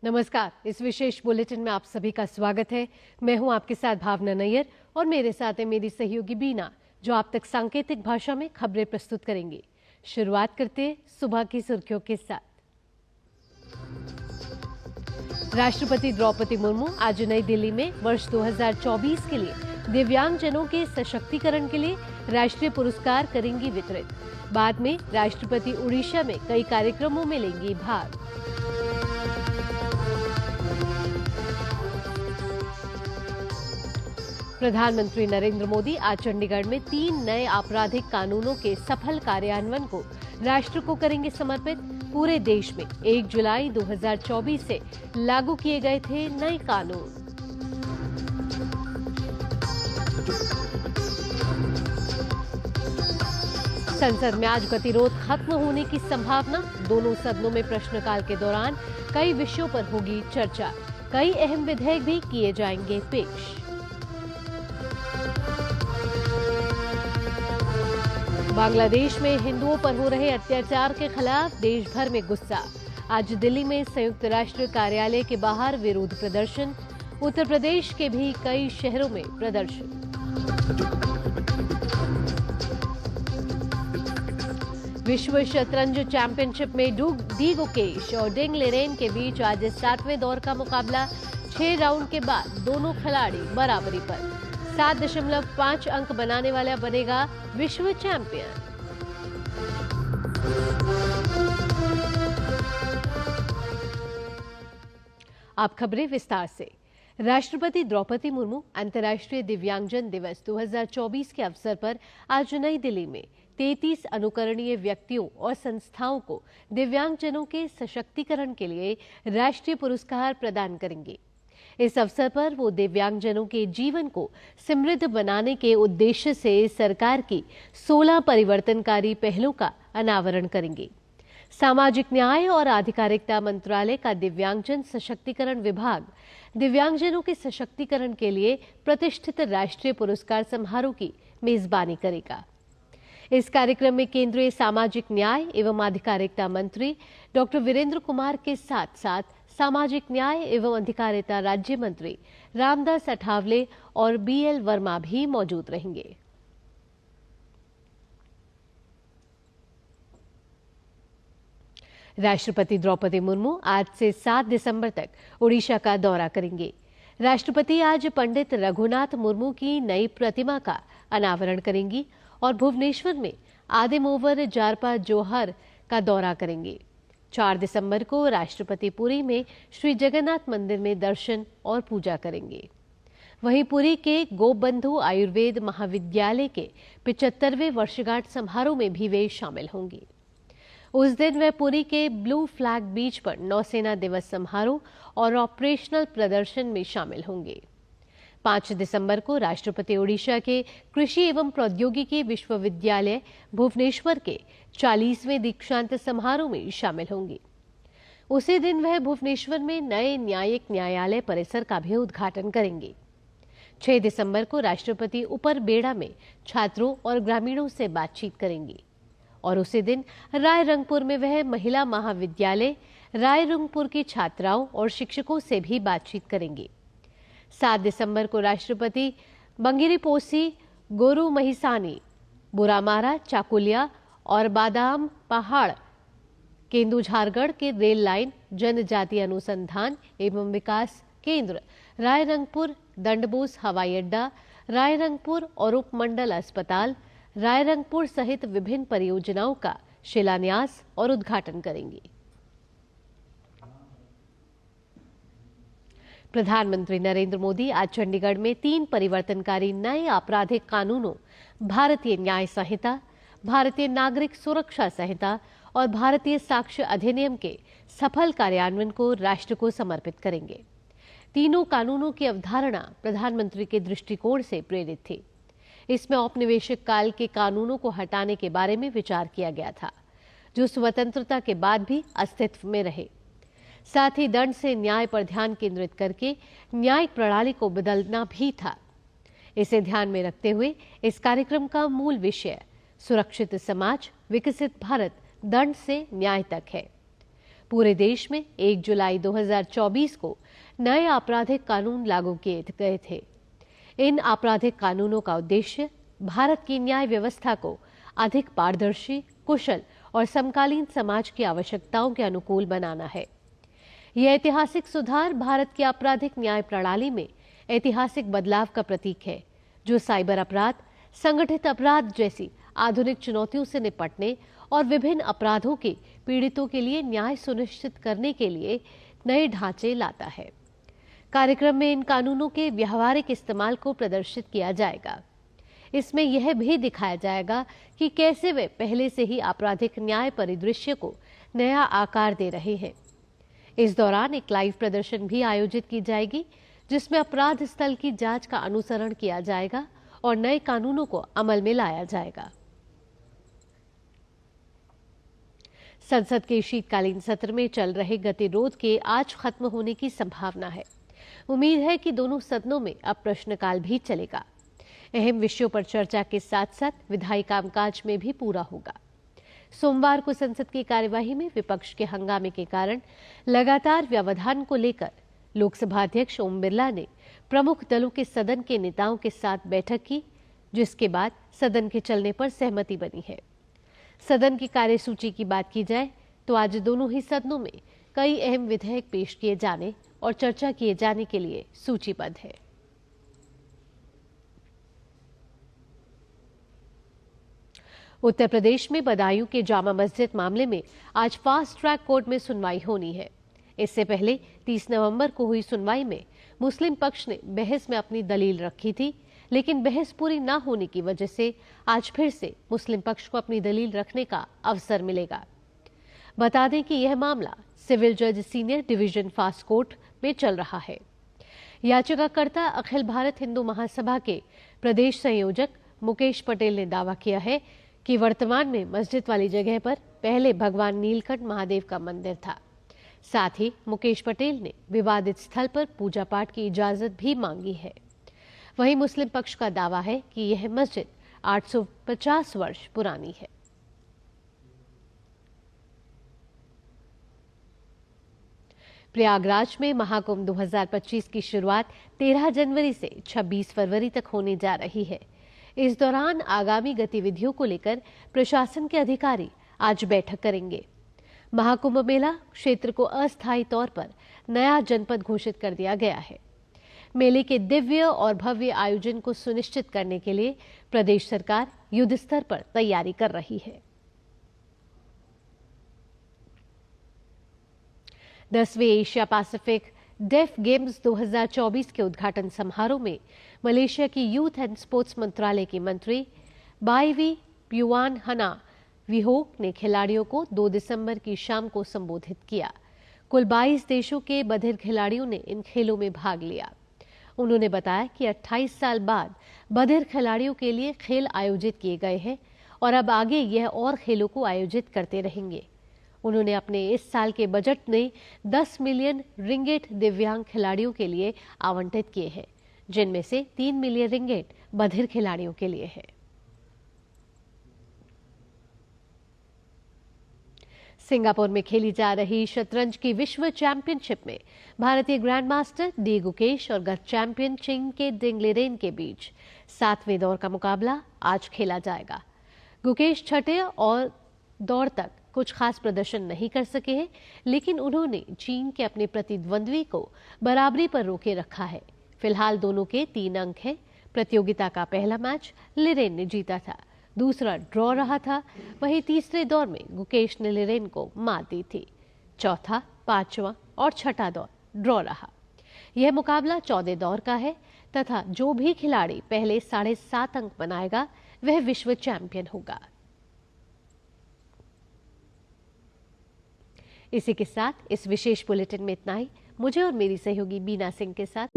नमस्कार। इस विशेष बुलेटिन में आप सभी का स्वागत है। मैं हूं आपके साथ भावना नैयर और मेरे साथ है मेरी सहयोगी बीना, जो आप तक सांकेतिक भाषा में खबरें प्रस्तुत करेंगी। शुरुआत करते हैं सुबह की सुर्खियों के साथ। राष्ट्रपति द्रौपदी मुर्मू आज नई दिल्ली में वर्ष 2024 के लिए दिव्यांगजनों के सशक्तिकरण के लिए राष्ट्रीय पुरस्कार करेंगी वितरित। बाद में राष्ट्रपति उड़ीसा में कई कार्यक्रमों में लेंगी भाग। प्रधानमंत्री नरेंद्र मोदी आज चंडीगढ़ में 3 नए आपराधिक कानूनों के सफल कार्यान्वयन को राष्ट्र को करेंगे समर्पित। पूरे देश में 1 जुलाई 2024 से लागू किए गए थे नए कानून। संसद में आज गतिरोध खत्म होने की संभावना। दोनों सदनों में प्रश्नकाल के दौरान कई विषयों पर होगी चर्चा। कई अहम विधेयक भी किए जाएंगे पेश। बांग्लादेश में हिंदुओं पर हो रहे अत्याचार के खिलाफ देश भर में गुस्सा। आज दिल्ली में संयुक्त राष्ट्र कार्यालय के बाहर विरोध प्रदर्शन। उत्तर प्रदेश के भी कई शहरों में प्रदर्शन। विश्व शतरंज चैंपियनशिप में डी गुकेश और डिंग लिरेन के बीच आज 7वें दौर का मुकाबला। 6 राउंड के बाद दोनों खिलाड़ी बराबरी पर। 7.5 अंक बनाने वाला बनेगा विश्व चैंपियन। अब खबरें विस्तार से। राष्ट्रपति द्रौपदी मुर्मू अंतर्राष्ट्रीय दिव्यांगजन दिवस 2024 के अवसर पर आज नई दिल्ली में 33 अनुकरणीय व्यक्तियों और संस्थाओं को दिव्यांगजनों के सशक्तिकरण के लिए राष्ट्रीय पुरस्कार प्रदान करेंगे। इस अवसर पर वो दिव्यांगजनों के जीवन को समृद्ध बनाने के उद्देश्य से सरकार की 16 परिवर्तनकारी पहलों का अनावरण करेंगे। सामाजिक न्याय और आधिकारिकता मंत्रालय का दिव्यांगजन सशक्तिकरण विभाग दिव्यांगजनों के सशक्तिकरण के लिए प्रतिष्ठित राष्ट्रीय पुरस्कार समारोह की मेजबानी करेगा। इस कार्यक्रम में केंद्रीय सामाजिक न्याय एवं आधिकारिकता मंत्री डॉक्टर वीरेंद्र कुमार के साथ साथ सामाजिक न्याय एवं अधिकारिता राज्य मंत्री रामदास अठावले और बीएल वर्मा भी मौजूद रहेंगे। राष्ट्रपति द्रौपदी मुर्मू आज से 7 दिसंबर तक ओडिशा का दौरा करेंगे। राष्ट्रपति आज पंडित रघुनाथ मुर्मू की नई प्रतिमा का अनावरण करेंगी और भुवनेश्वर में आदिमोवर जारपा जोहर का दौरा करेंगे। 4 दिसंबर को राष्ट्रपति पुरी में श्री जगन्नाथ मंदिर में दर्शन और पूजा करेंगे। वहीं पुरी के गोपबंधु आयुर्वेद महाविद्यालय के 75वें वर्षगांठ समारोह में भी वे शामिल होंगे। उस दिन वे पुरी के ब्लू फ्लैग बीच पर नौसेना दिवस समारोह और ऑपरेशनल प्रदर्शन में शामिल होंगे। 5 दिसंबर को राष्ट्रपति ओडिशा के कृषि एवं प्रौद्योगिकी विश्वविद्यालय भुवनेश्वर के 40वें दीक्षांत समारोह में शामिल होंगे। उसी दिन वह भुवनेश्वर में नए न्यायिक न्यायालय परिसर का भी उद्घाटन करेंगे। 6 दिसंबर को राष्ट्रपति ऊपर बेड़ा में छात्रों और ग्रामीणों से बातचीत करेंगे और उसी दिन रायरंगपुर में वह महिला महाविद्यालय रायरंगपुर की छात्राओं और शिक्षकों से भी बातचीत करेंगे। 7 दिसंबर को राष्ट्रपति बंगिरीपोसी, गोरू महिसानी, बुरामारा, चाकुलिया और बादाम पहाड़ केंदुझारगढ़ के रेल लाइन जनजातीय अनुसंधान एवं विकास केंद्र रायरंगपुर, दंडबोस हवाई अड्डा रायरंगपुर और उपमंडल अस्पताल रायरंगपुर सहित विभिन्न परियोजनाओं का शिलान्यास और उद्घाटन करेंगे। प्रधानमंत्री नरेंद्र मोदी आज चंडीगढ़ में 3 परिवर्तनकारी नए आपराधिक कानूनों भारतीय न्याय संहिता, भारतीय नागरिक सुरक्षा संहिता और भारतीय साक्ष्य अधिनियम के सफल कार्यान्वयन को राष्ट्र को समर्पित करेंगे। तीनों कानूनों की अवधारणा प्रधानमंत्री के दृष्टिकोण से प्रेरित थी। इसमें औपनिवेशिक काल के कानूनों को हटाने के बारे में विचार किया गया था, जो स्वतंत्रता के बाद भी अस्तित्व में रहे। साथ ही दंड से न्याय पर ध्यान केंद्रित करके न्यायिक प्रणाली को बदलना भी था। इसे ध्यान में रखते हुए इस कार्यक्रम का मूल विषय सुरक्षित समाज, विकसित भारत, दंड से न्याय तक है। पूरे देश में 1 जुलाई 2024 को नए आपराधिक कानून लागू किए गए थे। इन आपराधिक कानूनों का उद्देश्य भारत की न्याय व्यवस्था को अधिक पारदर्शी, कुशल और समकालीन समाज की आवश्यकताओं के अनुकूल बनाना है। यह ऐतिहासिक सुधार भारत की आपराधिक न्याय प्रणाली में ऐतिहासिक बदलाव का प्रतीक है, जो साइबर अपराध, संगठित अपराध जैसी आधुनिक चुनौतियों से निपटने और विभिन्न अपराधों के पीड़ितों के लिए न्याय सुनिश्चित करने के लिए नए ढांचे लाता है। कार्यक्रम में इन कानूनों के व्यावहारिक इस्तेमाल को प्रदर्शित किया जाएगा। इसमें यह भी दिखाया जाएगा कि कैसे वे पहले से ही आपराधिक न्याय परिदृश्य को नया आकार दे रहे हैं। इस दौरान एक लाइव प्रदर्शन भी आयोजित की जाएगी, जिसमें अपराध स्थल की जांच का अनुसरण किया जाएगा और नए कानूनों को अमल में लाया जाएगा। संसद के शीतकालीन सत्र में चल रहे गतिरोध के आज खत्म होने की संभावना है। उम्मीद है कि दोनों सदनों में अब प्रश्नकाल भी चलेगा। अहम विषयों पर चर्चा के साथ साथ विधायी कामकाज में भी पूरा होगा। सोमवार को संसद की कार्यवाही में विपक्ष के हंगामे के कारण लगातार व्यवधान को लेकर लोकसभा अध्यक्ष ओम बिरला ने प्रमुख दलों के सदन के नेताओं के साथ बैठक की, जिसके बाद सदन के चलने पर सहमति बनी है। सदन की कार्यसूची की बात की जाए तो आज दोनों ही सदनों में कई अहम विधेयक पेश किए जाने और चर्चा किए जाने के लिए सूचीबद्ध है। उत्तर प्रदेश में बदायूं के जामा मस्जिद मामले में आज फास्ट ट्रैक कोर्ट में सुनवाई होनी है। इससे पहले 30 नवंबर को हुई सुनवाई में मुस्लिम पक्ष ने बहस में अपनी दलील रखी थी, लेकिन बहस पूरी न होने की वजह से आज फिर से मुस्लिम पक्ष को अपनी दलील रखने का अवसर मिलेगा। बता दें कि यह मामला सिविल जज सीनियर डिवीजन फास्ट कोर्ट में चल रहा है। याचिकाकर्ता अखिल भारत हिंदू महासभा के प्रदेश संयोजक मुकेश पटेल ने दावा किया है कि वर्तमान में मस्जिद वाली जगह पर पहले भगवान नीलकंठ महादेव का मंदिर था। साथ ही मुकेश पटेल ने विवादित स्थल पर पूजा पाठ की इजाजत भी मांगी है। वहीं मुस्लिम पक्ष का दावा है कि यह मस्जिद 850 वर्ष पुरानी है। प्रयागराज में महाकुंभ 2025 की शुरुआत 13 जनवरी से 26 फरवरी तक होने जा रही है। इस दौरान आगामी गतिविधियों को लेकर प्रशासन के अधिकारी आज बैठक करेंगे। महाकुंभ मेला क्षेत्र को अस्थायी तौर पर नया जनपद घोषित कर दिया गया है। मेले के दिव्य और भव्य आयोजन को सुनिश्चित करने के लिए प्रदेश सरकार युद्ध स्तर पर तैयारी कर रही है। 10वें एशिया पैसिफिक डेफ गेम्स 2024 के उद्घाटन समारोह में मलेशिया की यूथ एंड स्पोर्ट्स मंत्रालय की मंत्री बाइवी प्युआन हना विहोक ने खिलाड़ियों को 2 दिसंबर की शाम को संबोधित किया। कुल 22 देशों के बधिर खिलाड़ियों ने इन खेलों में भाग लिया। उन्होंने बताया कि 28 साल बाद बधिर खिलाड़ियों के लिए खेल आयोजित किए गए हैं और अब आगे यह और खेलों को आयोजित करते रहेंगे। उन्होंने अपने इस साल के बजट में 10 मिलियन रिंगेट दिव्यांग खिलाड़ियों के लिए आवंटित किए हैं, जिनमें से 3 मिलियन रिंगेट बधिर खिलाड़ियों के लिए है। सिंगापुर में खेली जा रही शतरंज की विश्व चैंपियनशिप में भारतीय ग्रैंड मास्टर डी गुकेश और गत चैंपियन चिंग के डिंगलेरेन के बीच 7वें दौर का मुकाबला आज खेला जाएगा। गुकेश छठे और दौर तक कुछ खास प्रदर्शन नहीं कर सके हैं, लेकिन उन्होंने चीन के अपने प्रतिद्वंद्वी को बराबरी पर रोके रखा है। फिलहाल दोनों के 3 अंक हैं। प्रतियोगिता का पहला मैच लिरेन ने जीता था, दूसरा ड्रॉ रहा था। वहीं तीसरे दौर में गुकेश ने लिरेन को मात दी थी। चौथा, 5वां और 6ठा दौर ड्रॉ रहा। यह मुकाबला 14 दौर का है तथा जो भी खिलाड़ी पहले 7.5 अंक बनाएगा वह विश्व चैंपियन होगा। इसी के साथ इस विशेष बुलेटिन में इतना ही। मुझे और मेरी सहयोगी बीना सिंह के साथ